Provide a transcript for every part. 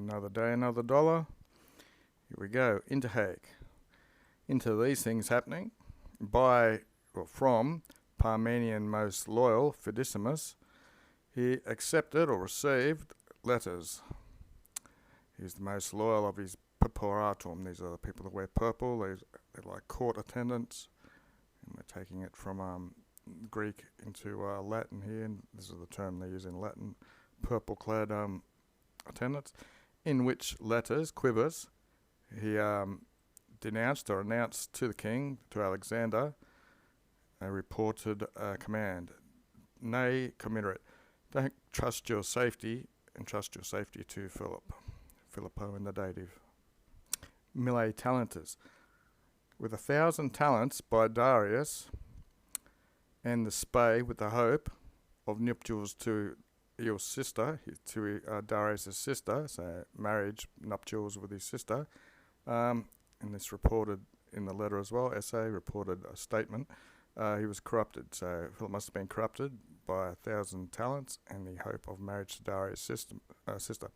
Another day, another dollar. Here we go. Interhag. Into these things happening by or from Parmenian most loyal Fidissimus, he accepted or received letters. He's the most loyal of his purpuratum. These are the people that wear purple. They're like court attendants. And we're taking it from Greek into Latin here. And this is the term they use in Latin. Purple-clad attendants. In which letters, quibus, he denounced or announced to the king, to Alexander, a reported command. Nay, commiderate. Don't trust your safety, and trust your safety to Philippo in the dative. Mille talentus. With 1,000 talents by Darius, and the spay with the hope of nuptials to your sister, to Darius' sister, so marriage, nuptials with his sister, and this reported in the letter as well, essay, reported a statement. He was corrupted, so Philip must have been corrupted by 1,000 talents and the hope of marriage to Darius' sister.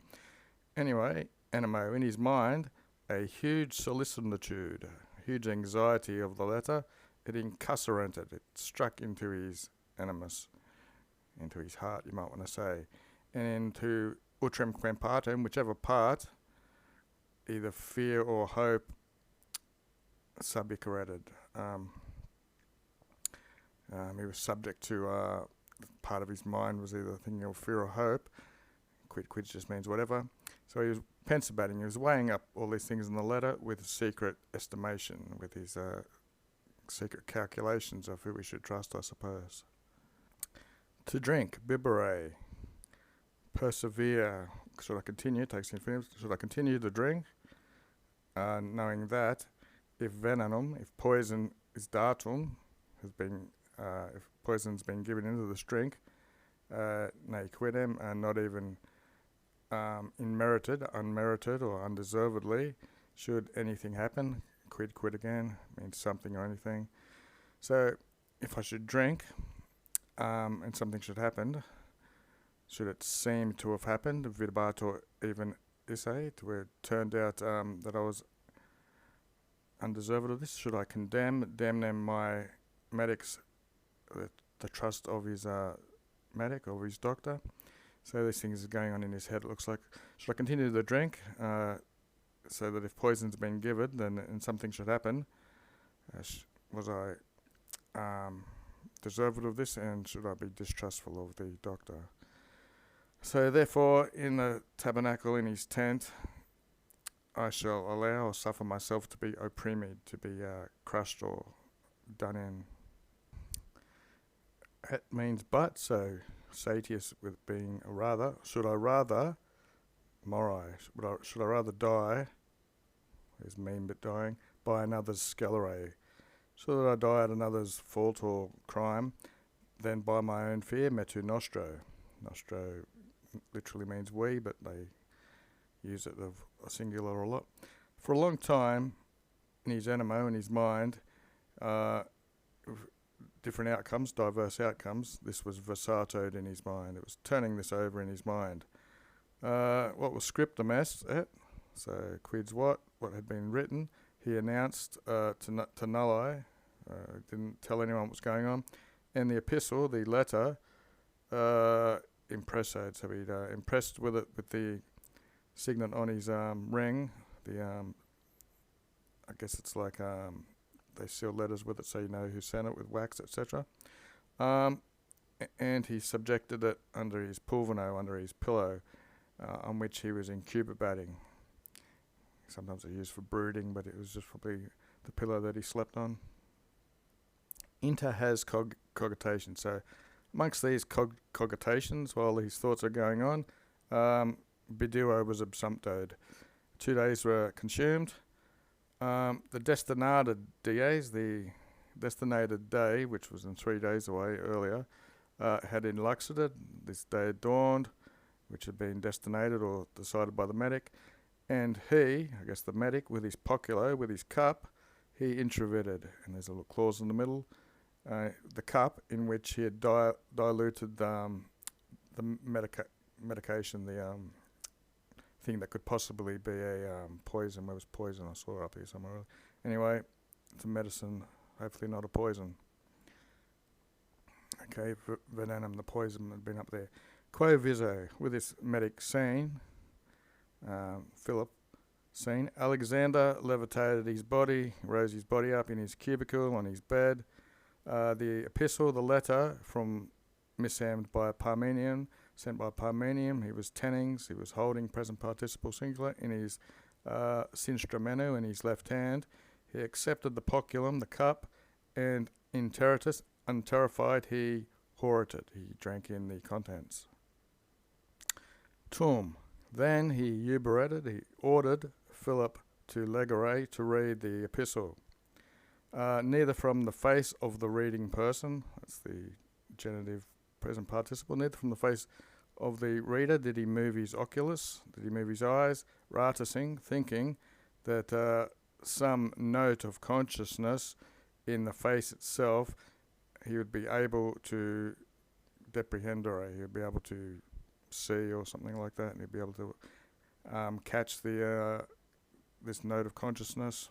Anyway, animo, in his mind, a huge solicitude, a huge anxiety of the letter. It incarcerated, it struck into his animus, into his heart, you might want to say, and into utrem quem partem, whichever part, either fear or hope, subicerated. He was subject to part of his mind was either thinking of fear or hope. Quid just means whatever. So he was pensabating. He was weighing up all these things in the letter with secret estimation, with his secret calculations of who we should trust, I suppose. To drink, bibere, persevere. Should I continue? Takes infinitive. Should I continue to drink? Knowing that if venenum, if poison is datum, has been if poison's been given into this drink, nay quidem, and not even unmerited or undeservedly, should anything happen, quid again, means something or anything. So if I should drink, and something should happen, should it seem to have happened, vidabator even isse, where it turned out that I was undeserved of this, should I damn my medic's the trust of his medic or his doctor? So these things are going on in his head. It looks like, should I continue to drink so that if poison's been given, then and something should happen? Was I deserved of this, and should I be distrustful of the doctor? So therefore, in the tabernacle, in his tent, I shall allow or suffer myself to be opprimed, to be crushed or done in. It means but, so satius with being a rather. Should I rather, morai, should I rather die, there's mean but dying, by another's scalere. Should I die at another's fault or crime, than by my own fear, metu nostro. Nostro literally means we, but they use it of a singular a lot. For a long time, in his animo, in his mind, different outcomes, diverse outcomes, this was versatoed in his mind. It was turning this over in his mind. What was scriptum est, so quids what had been written, he announced to nulli, didn't tell anyone what was going on, and the epistle, the letter, impressed, so he'd impressed with it with the signet on his ring, the I guess it's like they seal letters with it so you know who sent it with wax, etc. And he subjected it under his pulvino, under his pillow, on which he was incubating. Sometimes they're used for brooding, but it was just probably the pillow that he slept on. Inter has cogitation. So amongst these cogitations, while these thoughts are going on, biduo was absumptoed. 2 days were consumed. The destinated dies, the destinated day, which was in 3 days away earlier, had enluxated. This day had dawned, which had been destinated or decided by the medic. And he, I guess the medic, with his poculo, with his cup, he introverted, and there's a little clause in the middle, the cup in which he had diluted the medication, the thing that could possibly be a poison. Where was poison? I saw it up here somewhere. Anyway, it's a medicine, hopefully not a poison. Okay, venenum, the poison had been up there. Quo viso, with this medic scene, Philip scene, Alexander levitated his body, rose his body up in his cubicle on his bed. The epistle, the letter from mishammed by Parmenion, sent by Parmenion, he was tennings, he was holding present participle singular in his sinstramenu in his left hand. He accepted the poculum, the cup, and interitus, unterrified, he hoarded, he drank in the contents. Tum, then he uberated, he ordered Philip to legere, to read the epistle. Neither from the face of the reading person, that's the genitive present participle, neither from the face of the reader did he move his oculus, did he move his eyes, ratising, thinking that some note of consciousness in the face itself, he would be able to deprehendere, he would be able to see or something like that, and he'd be able to catch the this note of consciousness.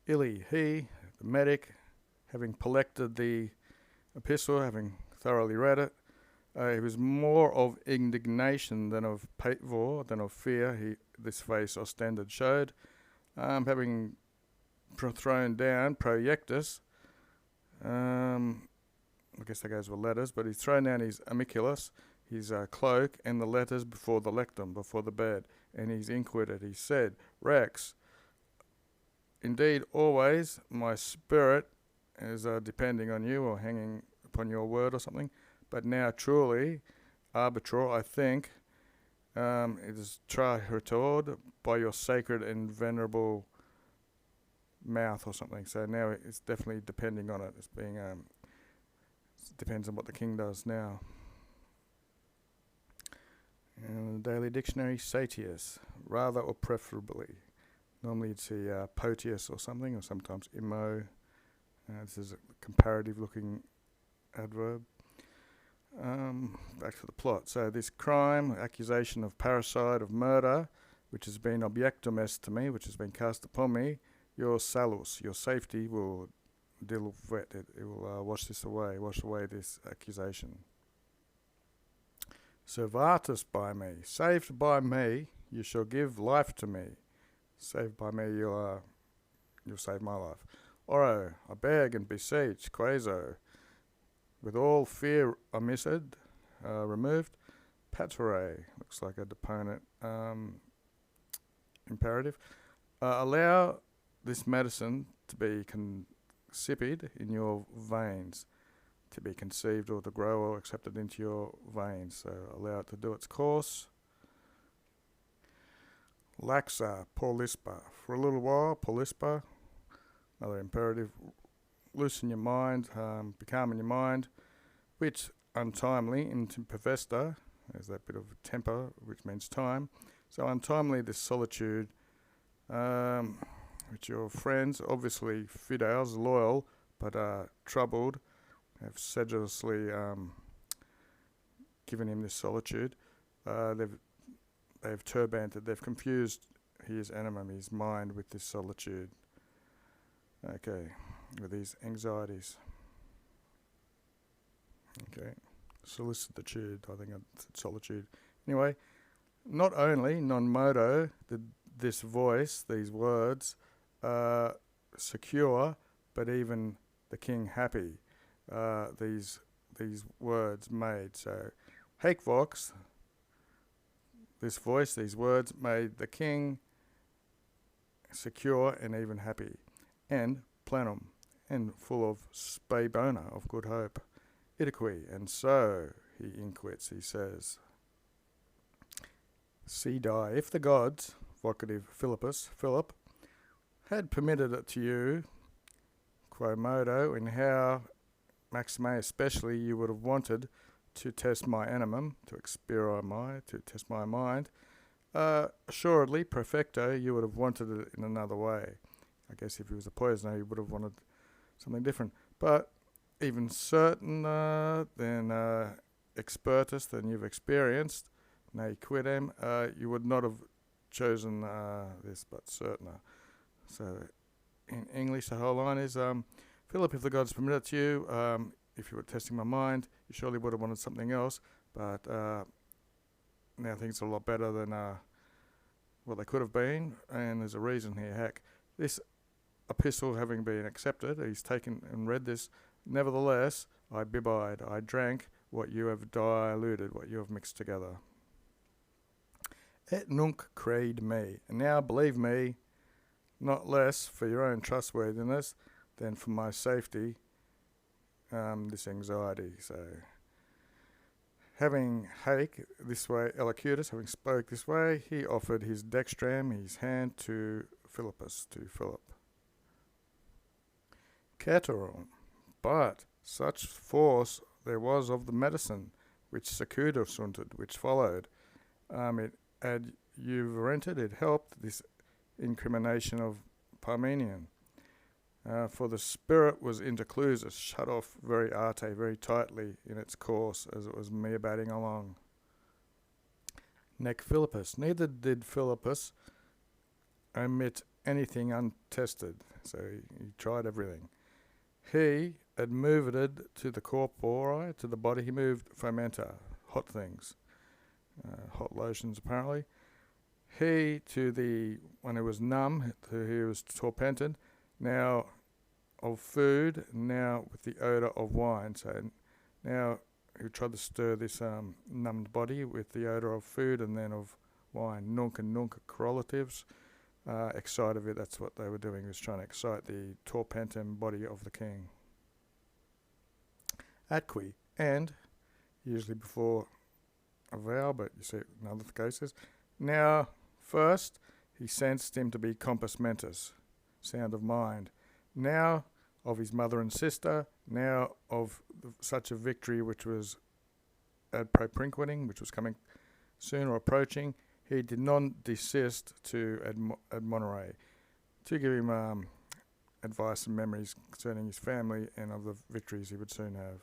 Illy, he, the medic, having collected the epistle, having thoroughly read it, he was more of indignation than of pavor, than of fear, this face ostended showed. Having thrown down projectus, I guess that goes with letters, but he's thrown down his amiculus, his cloak, and the letters before the lectum, before the bed, and he's inquired. He said, Rex, indeed always my spirit is depending on you or hanging upon your word or something, but now truly, arbitro, I think, it is trahurtord by your sacred and venerable mouth or something. So now it's definitely depending on it. It's being it depends on what the king does now. In the Daily Dictionary, satius, rather or preferably. Normally you'd see potius or something, or sometimes immo. This is a comparative looking adverb. Back to the plot. So this crime, accusation of parricide, of murder, which has been objectum est to me, which has been cast upon me, your salus, your safety will deal with it. It will wash away this accusation. Servatus by me, saved by me, you shall give life to me. Saved by me, you'll save my life. Oro, I beg and beseech, quaso, with all fear omitted, removed. Patere, looks like a deponent imperative. Allow this medicine to be insipid in your veins, to be conceived or to grow or accepted into your veins. So allow it to do its course. Laxa, polispa, for a little while, polispa, another imperative. Loosen your mind, be calm in your mind, which untimely, intempesta, there's that bit of temper, which means time. So untimely, this solitude, which your friends, obviously fidels, loyal, but troubled, have sedulously given him this solitude. They've turbanted, they've confused his animum, his mind, with this solitude. Okay, with these anxieties. Okay, solicitude, I think it's solitude. Anyway, not only non modo did this voice, these words, secure, but even the king happy. These words made. So, haec vox, this voice, these words made the king secure and even happy, and plenum, and full of spe bona, of good hope. Idique, and so he inquits, he says, Si die, if the gods, vocative Philippus, Philip, had permitted it to you, quo modo, in how, Maxime especially, you would have wanted to test my animum, to test my mind, assuredly, perfecto, you would have wanted it in another way. I guess if he was a poisoner, he would have wanted something different. But even certain than expertus, than you've experienced, ne quidem, you would not have chosen this, but certain. So in English, the whole line is, Philip, if the gods permit it to you, if you were testing my mind, you surely would have wanted something else, but now things are a lot better than what they could have been, and there's a reason here. Heck, this epistle having been accepted, he's taken and read this. Nevertheless, I bibide, I drank what you have diluted, what you have mixed together. Et nunc crede me, and now believe me, not less for your own trustworthiness than for my safety, this anxiety. So, having hake this way, Elocutus, having spoke this way, he offered his dextram, his hand, to Philippus, to Philip. Caterum, but such force there was of the medicine which Secundus unted, which followed, it adjuvanted, it helped this incrimination of Parmenion. For the spirit was interclusus, shut off very arte, very tightly in its course as it was meabating along. Nec Philippus, neither did Philippus omit anything untested, so he tried everything. He had moved it to the corpore, to the body, he moved fomenta, hot things, hot lotions apparently. He to the, when it was numb, he was tormented, now of food, now with the odour of wine. So now he tried to stir this numbed body with the odour of food and then of wine. Nunc and nunc correlatives. Excite of it, that's what they were doing, was trying to excite the torpentem body of the king. Atqui, and usually before a vow, but you see it in other cases. Now, first, he sensed him to be compos mentis, sound of mind. Now, of his mother and sister. Now, of such a victory which was ad propinquiting, which was coming soon or approaching. He did not desist to admonere, to give him advice and memories concerning his family and of the victories he would soon have.